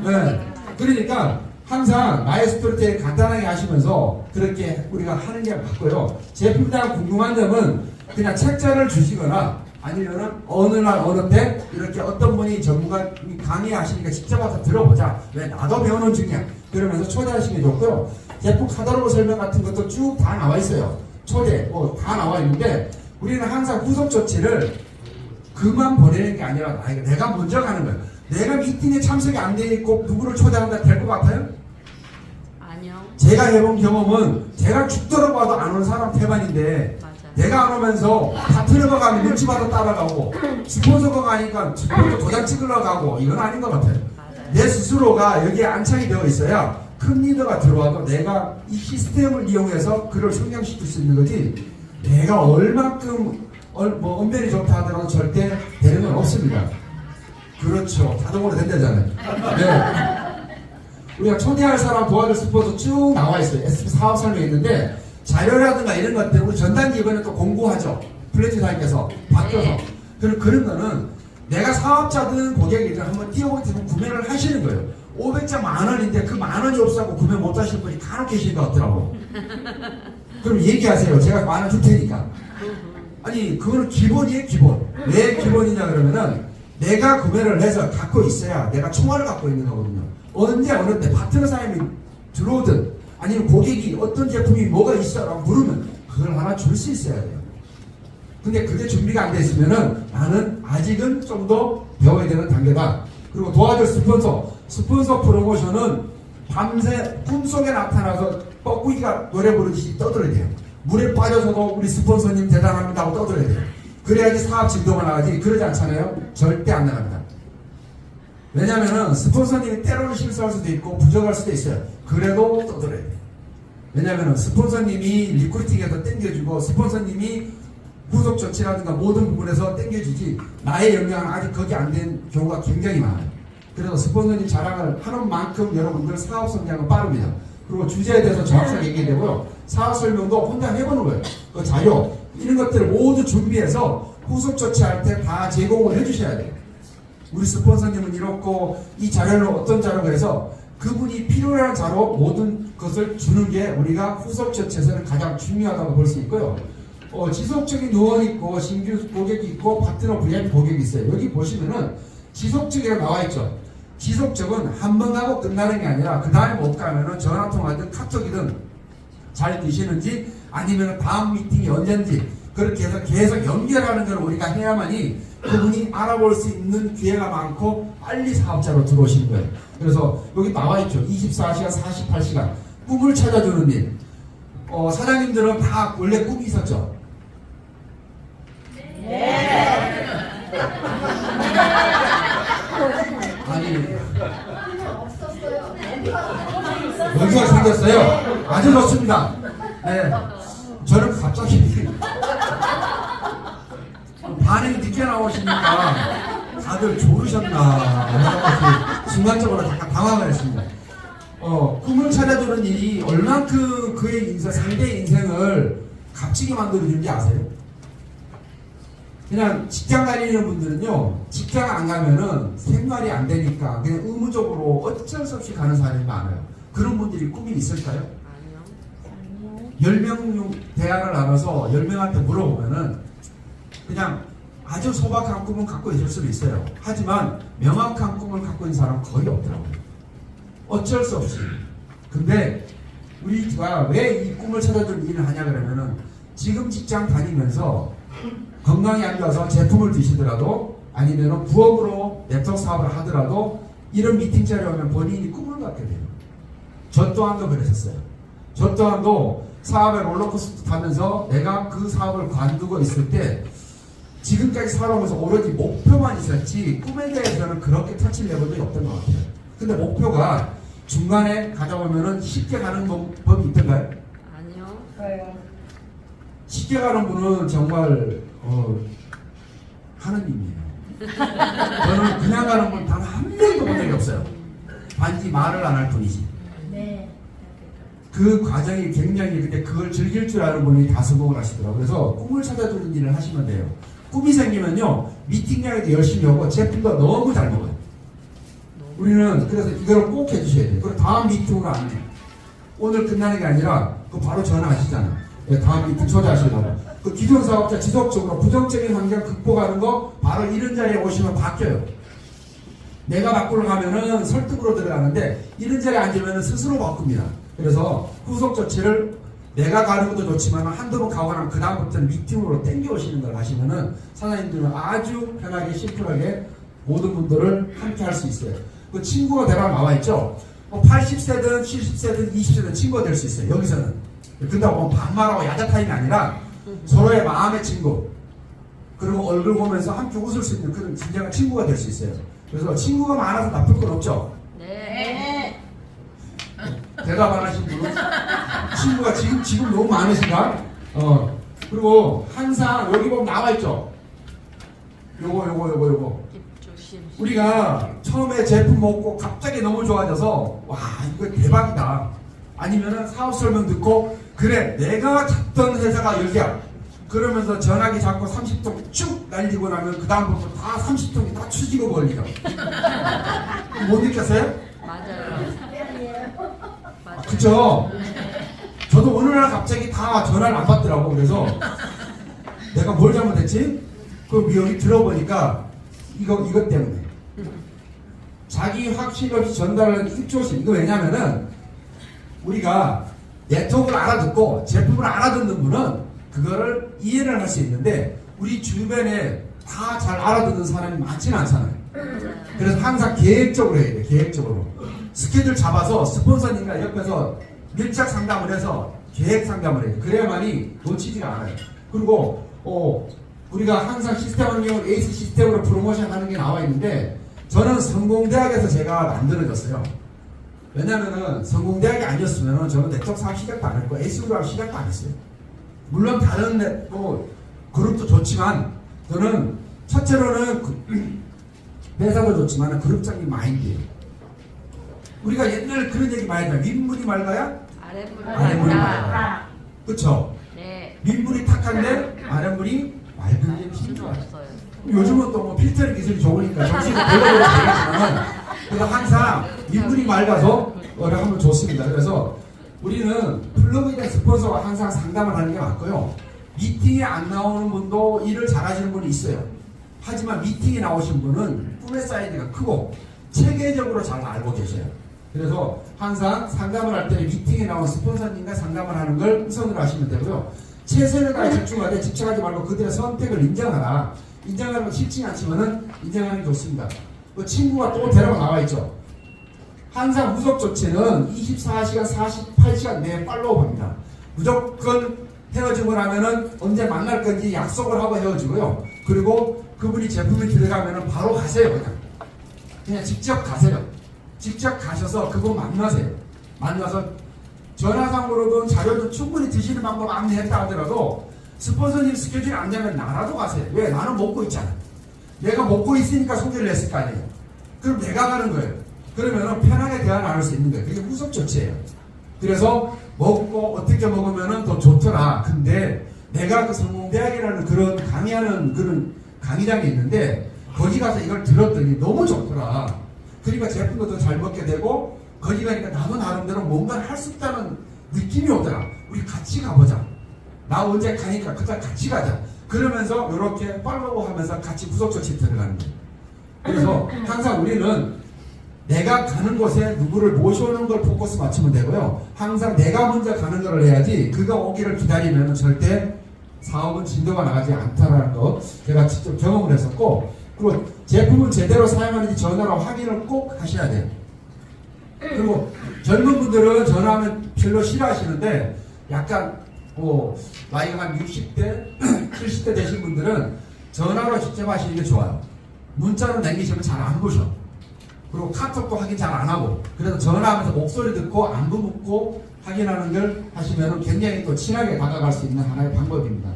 네. 그러니까 항상 나의 스토리텔링 간단하게 하시면서 그렇게 우리가 하는 게 맞고요. 제품에 대한 궁금한 점은 그냥 책자를 주시거나 아니면은 어느 날 어느 때 이렇게 어떤 분이 전문가 강의하시니까 직접 와서 들어보자. 왜 나도 배우는 중이야. 그러면서 초대하시는 게 좋고요. 제품 카탈로그 설명 같은 것도 쭉 다 나와 있어요. 초대 뭐 다 나와 있는데 우리는 항상 후속 조치를 그만 보내는 게 아니라 내가 먼저 가는 거예요. 내가 미팅에 참석이 안 돼 있고 누구를 초대한다 될 것 같아요? 아니요. 제가 해본 경험은 제가 죽도록 봐도 안 오는 사람 태반인데 맞아요. 내가 안 오면서 파트너가 가면 눈치 봐도 따라가고 스폰서가 가니까 스폰서 도장 찍으러 가고 이건 아닌 것 같아요. 맞아요. 내 스스로가 여기에 안착이 되어 있어야 큰 리더가 들어와도 내가 이 시스템을 이용해서 그를 성장시킬 수 있는 거지 내가 얼만큼 뭐 언변이 좋다 하더라도 절대 되는 건 없습니다. 그렇죠. 자동으로 된다잖아요. 네. 우리가 초대할 사람 도와줄 스포도 쭉 나와 있어요. SP 사업 설명이 있는데 자료라든가 이런 것들 우리 전단지 이번에 또 공고하죠. 플래티 사님께서 바뀌어서 그런 거는 내가 사업자든 고객이든 한번 띄워보기 때문에 구매를 하시는 거예요. 500장 10,000원인데 그 10,000원이 없어서 구매 못 하시는 분이 간혹 계신 것 같더라고. 그럼 얘기하세요. 제가 10,000원 줄 테니까. 아니 그거는 기본이에요. 기본. 왜 기본이냐 그러면은 내가 구매를 해서 갖고 있어야 내가 총알을 갖고 있는 거거든요. 언제 어느 때 파트너 사람이 들어오든 아니면 고객이 어떤 제품이 뭐가 있어 라고 물으면 그걸 하나 줄 수 있어야 돼요. 근데 그게 준비가 안 돼 있으면은 나는 아직은 좀 더 배워야 되는 단계다. 그리고 도와줄 스폰서 프로모션은 밤새 꿈속에 나타나서 뻐꾸기가 노래 부르듯이 떠들어야 돼요. 물에 빠져서도 우리 스폰서님 대단합니다 하고 떠들어야 돼요. 그래야지 사업 진도가 나가지. 그러지 않잖아요? 절대 안 나갑니다. 왜냐면은 스폰서님이 때로는 실수할 수도 있고 부족할 수도 있어요. 그래도 떠들어야 돼요. 왜냐면은 스폰서님이 리크루팅에서 땡겨주고 스폰서님이 후속 조치라든가 모든 부분에서 땡겨주지 나의 역량은 아직 거기 안 된 경우가 굉장히 많아요. 그래서 스폰서님 자랑을 하는 만큼 여러분들 사업 성장은 빠릅니다. 그리고 주제에 대해서 정확하게 얘기되고요. 사업 설명도 혼자 해보는 거예요. 그 자료 이런 것들을 모두 준비해서 후속 조치할 때 다 제공을 해주셔야 돼요. 우리 스폰서님은 이렇고 이 자료는 어떤 자료가 해서 그분이 필요한 자료 모든 것을 주는 게 우리가 후속 조치에서는 가장 중요하다고 볼 수 있고요. 지속적인 노원 있고 신규 고객이 있고 파트너 VIP 고객이 있어요. 여기 보시면은 지속적이라고 나와 있죠. 지속적은 한 번 가고 끝나는 게 아니라 그 다음에 못 가면은 전화통화든 카톡이든 잘 되시는지 아니면 다음 미팅이 언젠지 그렇게 해서 계속 연결하는 걸 우리가 해야만이 그분이 알아볼 수 있는 기회가 많고 빨리 사업자로 들어오시는 거예요. 그래서 여기 나와 있죠. 24시간, 48시간 꿈을 찾아주는 일. 사장님들은 다 원래 꿈이 있었죠? 네. 아니 없었어요. 여기가 생겼어요. 아주 좋습니다. 네. 저는 갑자기 반응이 늦게 나오시니까 다들 졸으셨나 순간적으로 잠깐 당황을 했습니다. 꿈을 찾아주는 일이 얼만큼 그의 인생, 상대의 인생을 값지게 만들어주는지 아세요? 그냥 직장 다니는 분들은요, 직장 안 가면은 생활이 안 되니까 그냥 의무적으로 어쩔 수 없이 가는 사람이 많아요. 그런 분들이 꿈이 있을까요? 아니요. 10명 대학을 나가서 10명한테 물어보면은 그냥 아주 소박한 꿈은 갖고 있을 수도 있어요. 하지만 명확한 꿈을 갖고 있는 사람은 거의 없더라고요. 어쩔 수 없이. 근데 우리가 왜 이 꿈을 찾아주는 일을 하냐 그러면은 지금 직장 다니면서 건강이 안 좋아서 제품을 드시더라도 아니면 부업으로 네트워크 사업을 하더라도 이런 미팅 자리에 오면 본인이 꿈을 갖게 돼요. 저 또한도 그랬었어요. 저 또한도 사업에 롤러코스터 타면서 내가 그 사업을 관두고 있을 때 지금까지 살아오면서 오로지 목표만 있었지 꿈에 대해서는 그렇게 터치를 해본 적이 없던 것 같아요. 근데 목표가 중간에 가져오면은 쉽게 가는 법이 있던가요? 아니요. 저요. 쉽게 가는 분은 정말 하느님이에요. 저는 그냥 가는 분 단 한 명도 본 적이 없어요. 단지 말을 안 할 뿐이지. 네. 그 과정이 굉장히 근데 그걸 즐길 줄 아는 분이 다 성공을 하시더라고요. 그래서 꿈을 찾아주는 일을 하시면 돼요. 꿈이 생기면요 미팅량에도 열심히 오고 제품도 너무 잘 먹어요. 우리는 그래서 이걸 꼭 해주셔야 돼요. 그리고 다음 미팅으로 안 해요. 오늘 끝나는 게 아니라 그 바로 전화하시잖아요. 네, 다음 미팅 초대하시려고. 그 기존 사업자 지속적으로 부정적인 환경 극복하는 거 바로 이런 자리에 오시면 바뀌어요. 내가 바꾸러 가면은 설득으로 들어가는데 이런 자리에 앉으면 스스로 바꿉니다. 그래서 후속 조치를 내가 가는 것도 좋지만 한두 번 가고 나면 그 다음부터는 미팅으로 땡겨 오시는 걸 하시면은 사장님들은 아주 편하게 심플하게 모든 분들을 함께 할 수 있어요. 그 친구가 대박 나와 있죠. 80세든 70세든 20세든 친구가 될 수 있어요. 여기서는. 그렇다고 반말하고 야자 타임이 아니라 서로의 마음의 친구 그리고 얼굴 보면서 함께 웃을 수 있는 그런 진정한 친구가 될 수 있어요. 그래서 친구가 많아서 나쁠 건 없죠. 네. 대답 안 하신 분은 친구가 지금 너무 많으신가? 그리고 항상 여기 보면 나와 있죠. 요거. 조심. 우리가 처음에 제품 먹고 갑자기 너무 좋아져서 와 이거 대박이다. 아니면은 사업 설명 듣고 그래 내가 찾던 회사가 여기야. 그러면서 전화기 잡고 30통 쭉 날리고 나면 그 다음부터 다 30통이 다 추지고 벌리죠. 못 느꼈어요? 맞아요. 아, 그쵸? 저도 어느 날 갑자기 다 전화를 안 받더라고. 그래서 내가 뭘 잘못했지? 그 미역이 들어보니까 이것 때문에 자기 확신 없이 전달하는 입조심. 이거 왜냐면은 우리가 네트워크를 알아듣고 제품을 알아듣는 분은 그거를 이해를 할 수 있는데 우리 주변에 다 잘 알아듣는 사람이 많지는 않잖아요. 그래서 항상 계획적으로 해야 돼. 계획적으로 스케줄 잡아서 스폰서님과 옆에서 밀착 상담을 해서 계획 상담을 해야 돼. 그래야만이 놓치지가 않아요. 그리고 우리가 항상 시스템 환경을 에이스 시스템으로 프로모션 하는 게 나와 있는데 저는 성공대학에서 제가 만들어졌어요. 왜냐면은 성공대학이 아니었으면 저는 네트워크 사업 시작도 안 했고 에이스로 시작도 안 했어요. 물론 다른 그룹도 좋지만 저는 첫째로는 회사도 좋지만 그룹장님 마인드예요. 우리가 옛날에 그런 얘기 많이 했잖아요. 윗물이 맑아야 아랫물이 맑아요. 그쵸? 네. 윗물이 탁한데 아랫물이 맑은 게 필요 필요해요. 없어요. 요즘은 또 뭐 필터 기술이 좋으니까 정신이 돌려보면 되겠지만 그래서 항상 윗물이 맑아서 하면 좋습니다. 그래서 우리는 플러그인의 스폰서가 항상 상담을 하는 게 맞고요. 미팅에 안 나오는 분도 일을 잘하시는 분이 있어요. 하지만 미팅에 나오신 분은 꿈의 사이즈가 크고 체계적으로 잘 알고 계셔요. 그래서 항상 상담을 할 때 미팅에 나온 스폰서님과 상담을 하는 걸 우선으로 하시면 되고요. 최선을 다해 집중하되 집착하지 말고 그들의 선택을 인정하라. 인정하는 건 쉽지 않지만은 인정하는 게 좋습니다. 그 친구가 또 데려가 나와 있죠. 항상 후속 조치는 24시간, 48시간 내에 팔로우합니다. 무조건 헤어지고 나면은 언제 만날 건지 약속을 하고 헤어지고요. 그리고 그분이 제품이 들어가면은 바로 가세요. 그냥 직접 가세요. 직접 가셔서 그분 만나세요. 만나서 전화상으로든 자료도 충분히 드시는 방법 안내했다 하더라도 스폰서님 스케줄이 안 되면 나라도 가세요. 왜? 나는 먹고 있잖아. 내가 먹고 있으니까 소개를 했을 거 아니에요. 그럼 내가 가는 거예요. 그러면은 편하게 대화 나눌 수 있는 거예요. 그게 후속 조치예요. 그래서 먹고 어떻게 먹으면은 더 좋더라. 근데 내가 그 성공대학이라는 그런 강의하는 그런 강의장이 있는데 거기 가서 이걸 들었더니 너무 좋더라. 그러니까 제품도 더 잘 먹게 되고 거기 가니까 나도 나름대로 뭔가를 할 수 있다는 느낌이 오더라. 우리 같이 가보자. 나 언제 가니까 그다 같이 가자. 그러면서 이렇게 팔로우 하면서 같이 후속 조치 들어가는 거예요. 그래서 항상 우리는 내가 가는 곳에 누구를 모셔오는 걸 포커스 맞추면 되고요. 항상 내가 먼저 가는 걸 해야지 그가 오기를 기다리면 절대 사업은 진도가 나가지 않다라는 거 제가 직접 경험을 했었고, 그리고 제품을 제대로 사용하는지 전화로 확인을 꼭 하셔야 돼요. 그리고 젊은 분들은 전화하면 별로 싫어하시는데 약간 뭐 나이가 한 60대, 70대 되신 분들은 전화로 직접 하시는 게 좋아요. 문자로 남기시면 잘 안 보셔. 그리고 카톡도 확인 잘 안 하고, 그래서 전화하면서 목소리 듣고 안부 묻고 확인하는 걸 하시면 굉장히 또 친하게 다가갈 수 있는 하나의 방법입니다.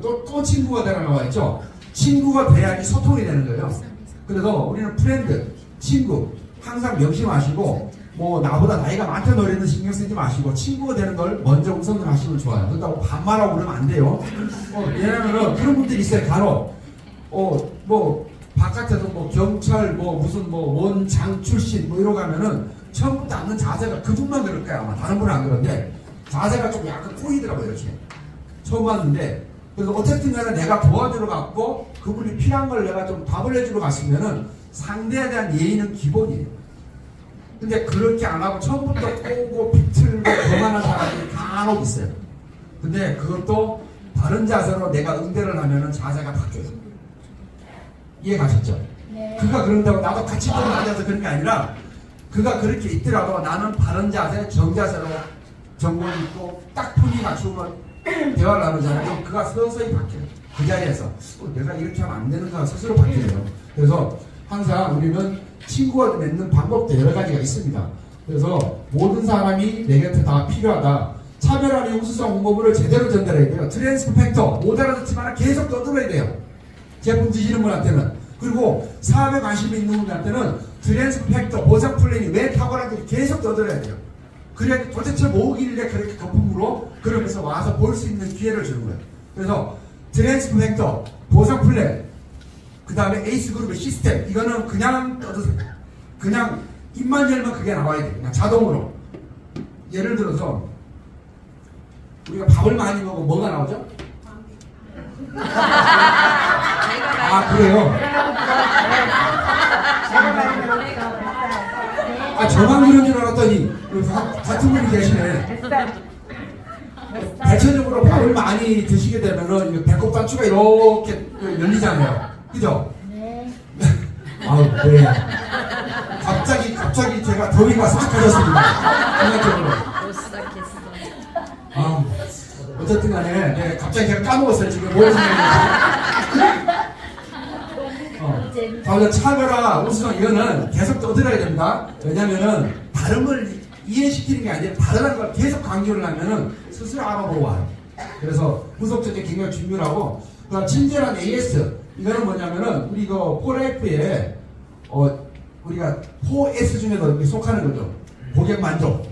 또 친구가 되라 나와 있죠. 친구가 돼야지 소통이 되는 거예요. 그래서 우리는 프렌드, 친구 항상 명심하시고, 뭐 나보다 나이가 많다는 어린이는 신경 쓰지 마시고 친구가 되는 걸 먼저 우선을 하시면 좋아요. 그렇다고 반말하고 그러면 안 돼요. 왜냐면은 그런 분들이 있어요. 간혹 뭐 바깥에서 뭐 경찰 뭐 무슨 뭐 원장 출신 뭐 이러고 가면은 처음부터 앉는 자세가 그분만 그럴 거야. 아마 다른 분은 안 그런데 자세가 좀 약간 꼬이더라고요. 이렇게 처음 왔는데, 그래서 어쨌든 간에 내가 도와주러 갔고 그분이 필요한 걸 내가 좀 답을 해주러 갔으면은 상대에 대한 예의는 기본이에요. 근데 그렇게 안 하고 처음부터 꼬고 비틀고 거만한 사람들이 간혹 있어요. 근데 그것도 다른 자세로 내가 응대를 하면은 자세가 바뀌어요. 이해 가셨죠? 네. 그가 그런다고 나도 같이 좀 앉아서 그런 게 아니라 그가 그렇게 있더라도 나는 바른 자세, 정자세로 정권 있고 딱 분위기 맞추면 대화를 나누잖아요. 그럼 그가 서서히 바뀌어요. 그 자리에서 내가 이렇게 하면 안 되는가 스스로 바뀌어요. 그래서 항상 우리는 친구가 맺는 방법도 여러 가지가 있습니다. 그래서 모든 사람이 내 곁에 다 필요하다. 차별화의 우수성 홍보물을 제대로 전달해야 돼요. 트랜스퍼 팩터 못 알아듣지만 계속 떠들어야 돼요. 제품 드시는 분한테는. 그리고 사업에 관심이 있는 분한테는 트랜스퍼 팩터 보상 플랜이 왜 탁월한지 계속 떠들어야 돼요. 그래야 도대체 뭐길래 그렇게 거품으로 그러면서 와서 볼 수 있는 기회를 주는 거예요. 그래서 트랜스퍼 팩터 보상 플랜, 그 다음에 에이스 그룹의 시스템, 이거는 그냥 떠드세요. 그냥 입만 열면 그게 나와야 돼요. 그냥 자동으로. 예를 들어서 우리가 밥을 많이 먹어 뭐가 나오죠? 아 그래요? 아 저만 그런 줄 알았더니 같은 분이 계시네. 대체적으로 밥을 많이 드시게 되면은 배꼽 단추가 이렇게 열리잖아요. 그죠? 네. 아우, 네. 갑자기 제가 더위가 싹 가졌습니다. 생각적으로. 못 시작했어. 아, 어쨌든 간에, 네, 갑자기 제가 까먹었어요. 지금 뭘 생각했는지. 다음에 차별화, 우수성, 이거는 계속 떠들어야 됩니다. 왜냐면은, 다름을 이해시키는 게 아니라, 다르다는 걸 계속 강조를 하면은, 스스로 알아보고 와요. 그래서, 후속적인 굉장히 중요하고, 그 다음, 친절한 AS. 이거는 뭐냐면은 우리 그 4F에 우리가 4S 중에도 이렇게 속하는 거죠. 고객 만족.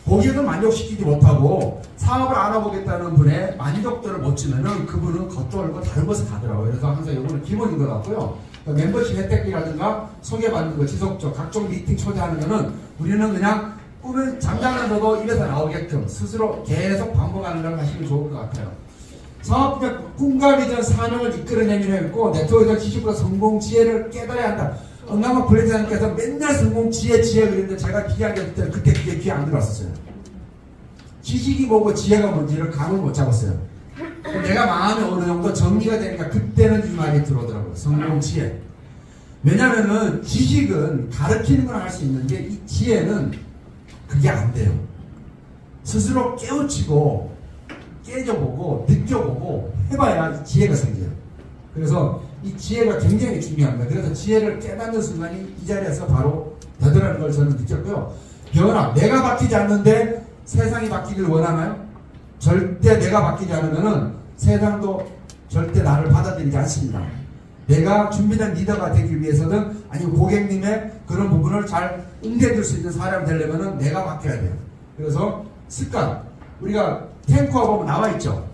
고객을 만족시키지 못하고 사업을 알아보겠다는 분의 만족도를 못 주면은 그분은 겉돌고 다른 것을 가더라고요. 그래서 항상 이거는 기본인 것 같고요. 그러니까 멤버십 혜택이라든가 소개받는 거 지속적 각종 미팅 초대하는 거는 우리는 그냥 꿈을 잠자면서도 입에서 나오게끔 스스로 계속 반복하는 걸 하시면 좋을 것 같아요. 사업적 꿈과 비전 사명을 이끌어내기로 했고 네트워크적 지식보다 성공 지혜를 깨달아야 한다. 엄나마 블랙사님께서 맨날 성공 지혜 그랬는데 제가 기약했을 때 그때 그게 귀에 안 들어왔었어요. 지식이 뭐고 지혜가 뭔지를 감을 못 잡았어요. 내가 마음이 어느 정도 정리가 되니까 그때는 이 말이 들어오더라고요. 성공 지혜. 왜냐면은 지식은 가르치는 걸 할 수 있는데 이 지혜는 그게 안 돼요. 스스로 깨우치고 깨져보고 느껴보고 해봐야 지혜가 생겨요. 그래서 이 지혜가 굉장히 중요합니다. 그래서 지혜를 깨닫는 순간이 이 자리에서 바로 되더라는 걸 저는 느꼈고요. 변화, 내가 바뀌지 않는데 세상이 바뀌길 원하나요? 절대 내가 바뀌지 않으면은 세상도 절대 나를 받아들이지 않습니다. 내가 준비된 리더가 되기 위해서든 아니면 고객님의 그런 부분을 잘 응대해줄 수 있는 사람이 되려면은 내가 바뀌어야 돼요. 그래서 습관, 우리가 탱커 보면 나와 있죠.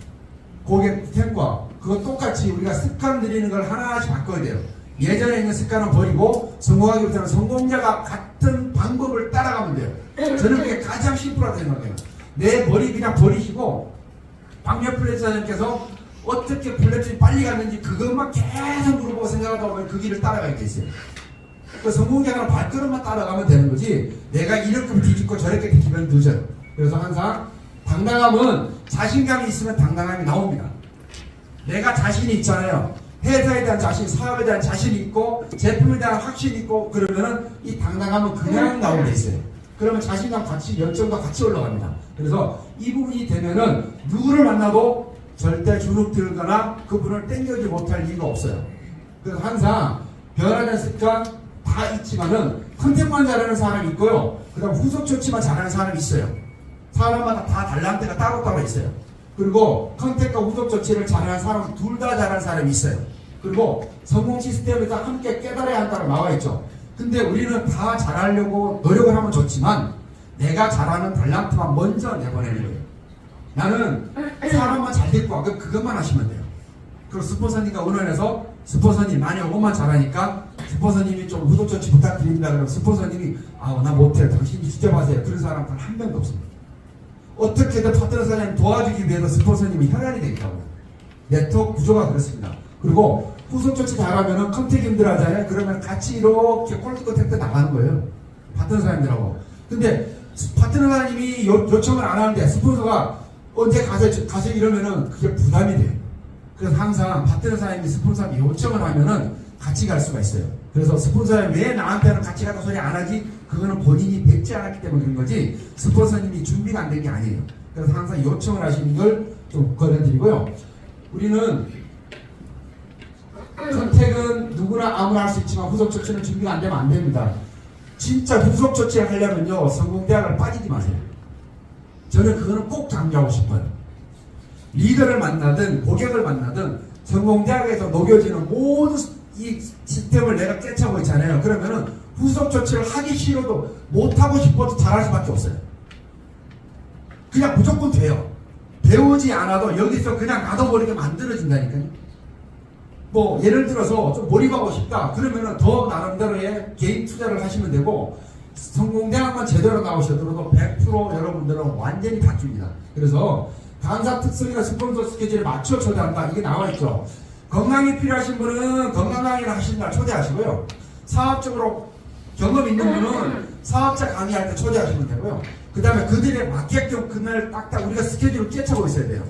고객 탱커, 그거 똑같이 우리가 습관 들이는 걸 하나씩 바꿔야 돼요. 예전에 있는 습관은 버리고 성공하기 위해서는 성공자가 같은 방법을 따라가면 돼요. 저는 그게 가장 심플하다고 생각해요. 내 머리 그냥 버리시고 박력 플랫사님께서 어떻게 플랫이 빨리 갔는지 그것만 계속 물어보고 생각하다 보면 그 길을 따라가게 돼 있어요. 그 성공자가 발걸음만 따라가면 되는 거지 내가 이렇게 뒤집고 저렇게 뒤집으면 늦어요. 그래서 항상 당당함은 자신감이 있으면 당당함이 나옵니다. 내가 자신이 있잖아요. 회사에 대한 자신, 사업에 대한 자신이 있고 제품에 대한 확신이 있고 그러면은 이 당당함은 그냥 나오게 있어요. 그러면 자신감 같이 열정과 같이 올라갑니다. 그래서 이 부분이 되면은 누구를 만나도 절대 주눅 들거나 그분을 땡겨지 못할 이유가 없어요. 그래서 항상 변화된 습관 다 있지만은 컨택만 잘하는 사람이 있고요. 그 다음 후속 조치만 잘하는 사람이 있어요. 사람마다 다 달란트가 따로따로 있어요. 그리고 컨택과 후속 조치를 잘하는 사람은 둘 다 잘하는 사람이 있어요. 그리고 성공 시스템에서 함께 깨달아야 한다고 나와 있죠. 근데 우리는 다 잘하려고 노력을 하면 좋지만 내가 잘하는 달란트만 먼저 내보내는 거예요. 나는 사람만 잘 데리고 와. 그것만 하시면 돼요. 그리고 스폰서님과 의논해서 스폰서님 만약 이것만 잘하니까 스폰서님이 좀 후속 조치 부탁드립니다. 그러면 스폰서님이 나 못해요. 당신이 직접 하세요. 그런 사람 한 명도 없습니다. 어떻게든 파트너 사장님 도와주기 위해서 스폰서님이 혈안이 되겠다고. 네트워크 구조가 그렇습니다. 그리고 후속 조치 잘하면은 컨택 힘들어하잖아요. 그러면 같이 이렇게 콜드 컨택트 나가는 거예요. 파트너 사장님들하고. 근데 파트너 사장님이 요청을 안 하는데 스폰서가 언제 가서 이러면은 그게 부담이 돼요. 그래서 항상 파트너 사장님이 스폰서한테 요청을 하면은 같이 갈 수가 있어요. 그래서 스폰서는 왜 나한테는 같이 가서 소리 안 하지? 그거는 본인이 뵙지 않았기 때문에 그런 거지 스폰서님이 준비가 안 된 게 아니에요. 그래서 항상 요청을 하시는 걸 좀 권해드리고요. 우리는 선택은 누구나 아무나 할 수 있지만 후속 조치는 준비가 안 되면 안 됩니다. 진짜 후속 조치를 하려면요 성공대학을 빠지지 마세요. 저는 그거는 꼭 강조하고 싶어요. 리더를 만나든 고객을 만나든 성공대학에서 녹여지는 모든 이 시스템을 내가 깨차고 있잖아요. 그러면은 후속 조치를 하기 싫어도 못하고 싶어도 잘할 수밖에 없어요. 그냥 무조건 돼요. 배우지 않아도 여기서 그냥 놔둬버리게 만들어진다니까요. 뭐 예를 들어서 좀 몰입하고 싶다. 그러면은 더 나름대로의 개인 투자를 하시면 되고 성공대학만 제대로 나오셔도 100% 여러분들은 완전히 바뀝니다. 그래서 강사 특성이나 스폰서 스케줄에 맞춰 초대한다. 이게 나와있죠. 건강이 필요하신 분은 건강 강의를 하시는 날 초대하시고요. 사업적으로 경험 있는 분은 사업자 강의할 때 초대하시면 되고요. 그 다음에 그들에 맞게끔 그날 딱딱 우리가 스케줄을 깨차고 있어야 돼요.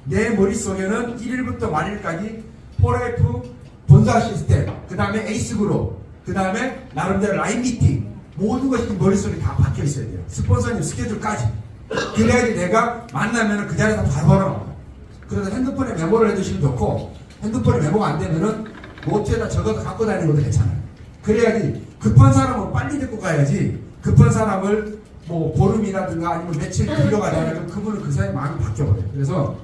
내 머릿속에는 1일부터 만일까지 4F 본사 시스템, 그 다음에 에이스 그룹, 그 다음에 나름대로 라인 미팅 모든 것이 머릿속에 다 박혀 있어야 돼요. 스폰서님 스케줄까지. 그래야지 내가 만나면 그 자리에서 바로 나와요. 그래서 핸드폰에 메모를 해두시면 좋고 핸드폰에 메모가 안 되면은 노트에다 적어서 갖고 다니는 것도 괜찮아요. 그래야지 급한 사람은 빨리 데리고 가야지 급한 사람을 뭐 보름이라든가 아니면 며칠 뒤로가지 않으면 그분은 그 사이에 마음이 바뀌어버려요. 그래서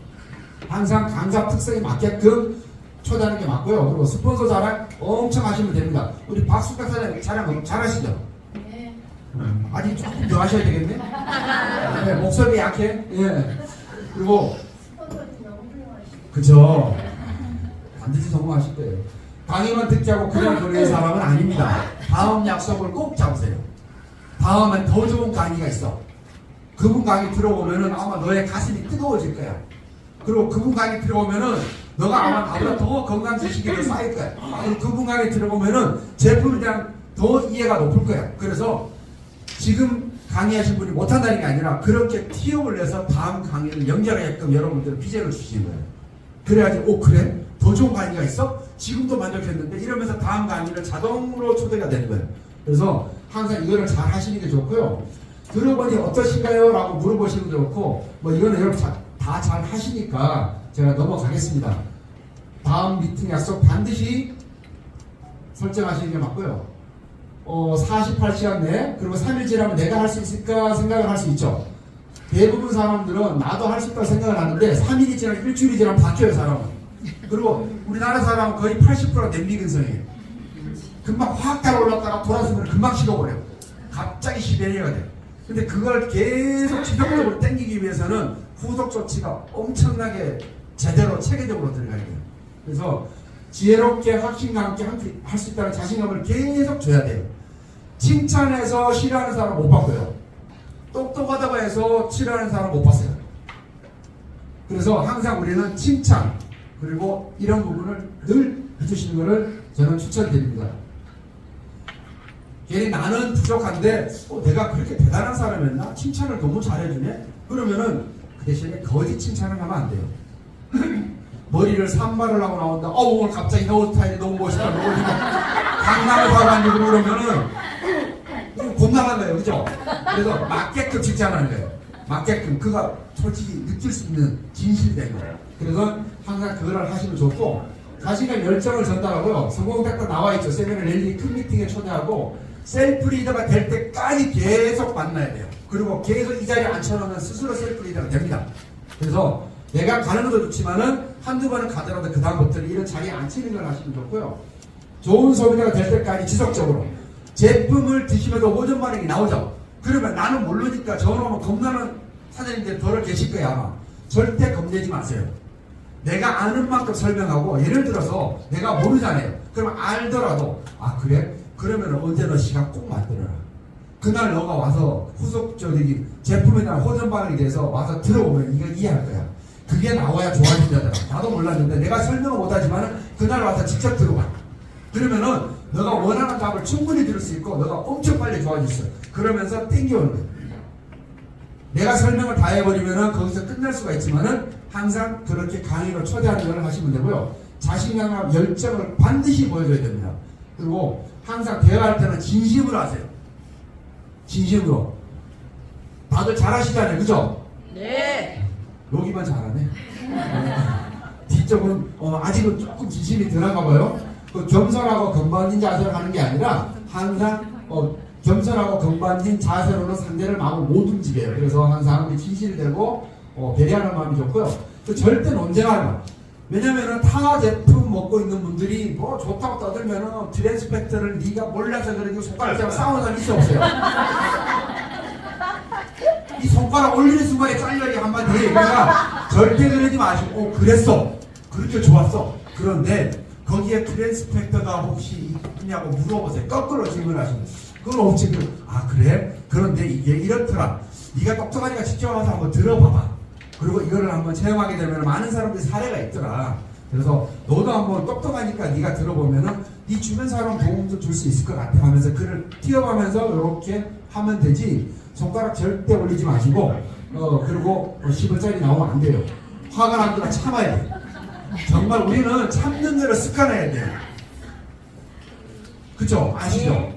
항상 강사 특성에 맞게끔 초대하는 게 맞고요. 그리고 스폰서 자랑 엄청 하시면 됩니다. 우리 박수각 사장님 자랑 잘하시죠? 네. 아직 조금 더 하셔야 되겠네? 네, 목소리 약해? 예. 그리고 스폰서님 너무 훌륭하시고. 그죠? 반드시 성공하실 거예요. 강의만 듣지 않고 그냥 보내는 사람은 아닙니다. 다음 약속을 꼭 잡으세요. 다음엔 더 좋은 강의가 있어. 그분 강의 들어오면은 아마 너의 가슴이 뜨거워질 거야. 그리고 그분 강의 들어오면은 너가 아마 나보다 더 건강 지식이 더 쌓일 거야. 그리고 그분 강의 들어오면은 제품에 대한 더 이해가 높을 거야. 그래서 지금 강의하신 분이 못한다는 게 아니라 그렇게 티업을 내서 다음 강의를 연결하게끔 여러분들 피제를 주시는 거예요. 그래야지 그래? 더 좋은 강의가 있어? 지금도 만족했는데 이러면서 다음 강의를 자동으로 초대가 되는 거예요. 그래서 항상 이거를 잘 하시는 게 좋고요. 들어보니 어떠신가요? 라고 물어보시는 게 좋고 뭐 이거는 여러분 다 잘 하시니까 제가 넘어가겠습니다. 다음 미팅 약속 반드시 설정하시는 게 맞고요. 48시간 내 그리고 3일 지나면 내가 할 수 있을까 생각을 할 수 있죠. 대부분 사람들은 나도 할 수 있다고 생각을 하는데 3일이 지나면 일주일이 지나면 바뀌어요. 사람은. 그리고 우리나라 사람은 거의 80%가 냄비 근성이에요. 금방 확 달아올랐다가 돌아서면 금방 식어버려요. 갑자기 시베리아가 돼요. 근데 그걸 계속 지속적으로 당기기 위해서는 후속 조치가 엄청나게 제대로 체계적으로 들어가야 돼요. 그래서 지혜롭게 확신과 함께 할 수 있다는 자신감을 계속 줘야 돼요. 칭찬해서 싫어하는 사람 못 봤고요. 똑똑하다고 해서 싫어하는 사람 못 봤어요. 그래서 항상 우리는 칭찬 그리고 이런 부분을 늘 해주시는 것을 저는 추천드립니다. 괜히 나는 부족한데 내가 그렇게 대단한 사람이었나? 칭찬을 너무 잘해주네? 그러면은 그 대신에 거짓 칭찬을 하면 안 돼요. 머리를 산발을 하고 나온다. 오늘 갑자기 헤어스타일이 너무 멋있다. 너무 강남에 가가지고 그러면은 곤란한 거예요. 그죠? 그래서 맞게끔 칭찬하는 거예요. 맞게끔. 그가 솔직히 느낄 수 있는 진실된 거예요. 그래서 항상 그걸 하시면 좋고 자신의 열정을 전달하고요. 성공 팩터 나와 있죠. 세미나 랠리 큰 미팅에 초대하고 셀프 리더가 될 때까지 계속 만나야 돼요. 그리고 계속 이 자리에 앉혀놓으면 스스로 셀프 리더가 됩니다. 그래서 내가 가는 것도 좋지만은 한두 번은 가더라도 그 다음부터는 이런 자리에 앉히는 걸 하시면 좋고요. 좋은 소비자가 될 때까지 지속적으로 제품을 드시면서 호전 반응이 나오죠. 그러면 나는 모르니까 전화 오면 겁나는 사장님들 더러 계실 거야 아마. 절대 겁내지 마세요. 내가 아는 만큼 설명하고 예를 들어서 내가 모르잖아요. 그러면 알더라도 아 그래? 그러면 언제나 시간 꼭 만들어라. 그날 너가 와서 후속적인 제품에 대한 호전 반응에 대해서 와서 들어보면 이거 이해할 거야. 그게 나와야 좋아진다더라. 나도 몰랐는데 내가 설명은 못하지만 그날 와서 직접 들어봐. 그러면은 너가 원하는 답을 충분히 들을 수 있고 너가 엄청 빨리 좋아질 수 있어. 그러면서 땡겨오는 거야. 내가 설명을 다 해버리면은 거기서 끝날 수가 있지만은 항상 그렇게 강의로 초대하는 걸 하시면 되고요. 자신감과 열정을 반드시 보여줘야 됩니다. 그리고 항상 대화할 때는 진심으로 하세요. 진심으로. 다들 잘하시잖아요. 그죠? 네. 여기만 잘하네. 뒤쪽은 아직은 조금 진심이 드나가 봐요. 그 겸손하고 건반진 자세로 하는 게 아니라 항상 겸손하고 건반진 자세로는 상대를 마음을 못 움직여요. 그래서 항상 진실이 되고 배려하는 마음이 좋고요. 그 절대 논쟁하지 마. 왜냐면은 타 제품 먹고 있는 분들이 뭐 좋다고 떠들면은 트랜스펙터를 네가 몰라서 그러니 손가락 잡고 싸우는 사람 있어 없어요? 이 손가락 올리는 순간에 잘려야 한마디 해. 그러니까 절대 그러지 마시고 그랬어. 그렇게 좋았어. 그런데 거기에 트랜스펙터가 혹시 있냐고 물어보세요. 거꾸로 질문하시면 그건 없지. 그래? 그런데 이게 이렇더라. 네가 똑똑하니까 직접 와서 한번 들어봐봐. 그리고 이거를 한번 체험하게 되면 많은 사람들이 사례가 있더라. 그래서 너도 한번 똑똑하니까 네가 들어보면은 네 주변 사람 도움도 줄 수 있을 것 같아 하면서 그를 튀어가면서 이렇게 하면 되지. 손가락 절대 올리지 마시고 그리고 10원짜리 나오면 안 돼요. 화가 나면 참아야 돼. 정말 우리는 참는 대로 습관해야 돼요. 그쵸? 아시죠?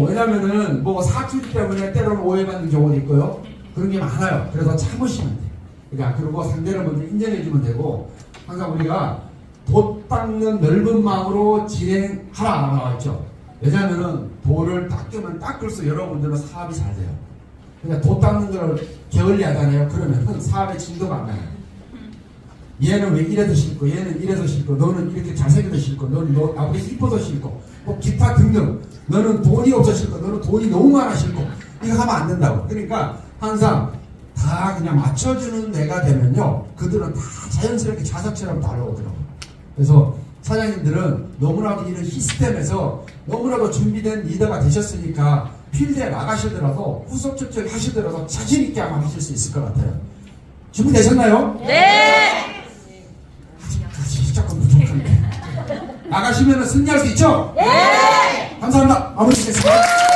왜냐면은 뭐 사투리 때문에 때로는 오해받는 경우도 있고요. 그런 게 많아요. 그래서 참으시면 돼요. 그러니까 그리고 상대를 먼저 인정해주면 되고 항상 우리가 돛 닦는 넓은 마음으로 진행하라 나와 있죠. 왜냐면은 돌을 닦으면 닦을수록 여러분들은 사업이 잘 돼요. 그러니까 돛 닦는 걸 게을리 하잖아요. 그러면 사업의 진도가 안 나요. 얘는 왜 이래서 싫고 얘는 이래서 싫고 너는 이렇게 잘생겨서 싫고 너는 아무리 이뻐서 싫고 뭐 기타 등등 너는 돈이 없어 싫고 너는 돈이 너무 많아 싫고 이거 하면 안 된다고. 그러니까 항상 다 그냥 맞춰주는 내가 되면요 그들은 다 자연스럽게 자석처럼 따라오더라고요. 그래서 사장님들은 너무나도 이런 시스템에서 너무나도 준비된 리더가 되셨으니까 필드에 나가시더라도 후속 조치를 하시더라도 자신 있게 아마 하실 수 있을 것 같아요. 준비되셨나요? 네. 아직 조금 부족한데 나가시면 승리할 수 있죠? 네. 감사합니다. 마무리 짓겠습니다.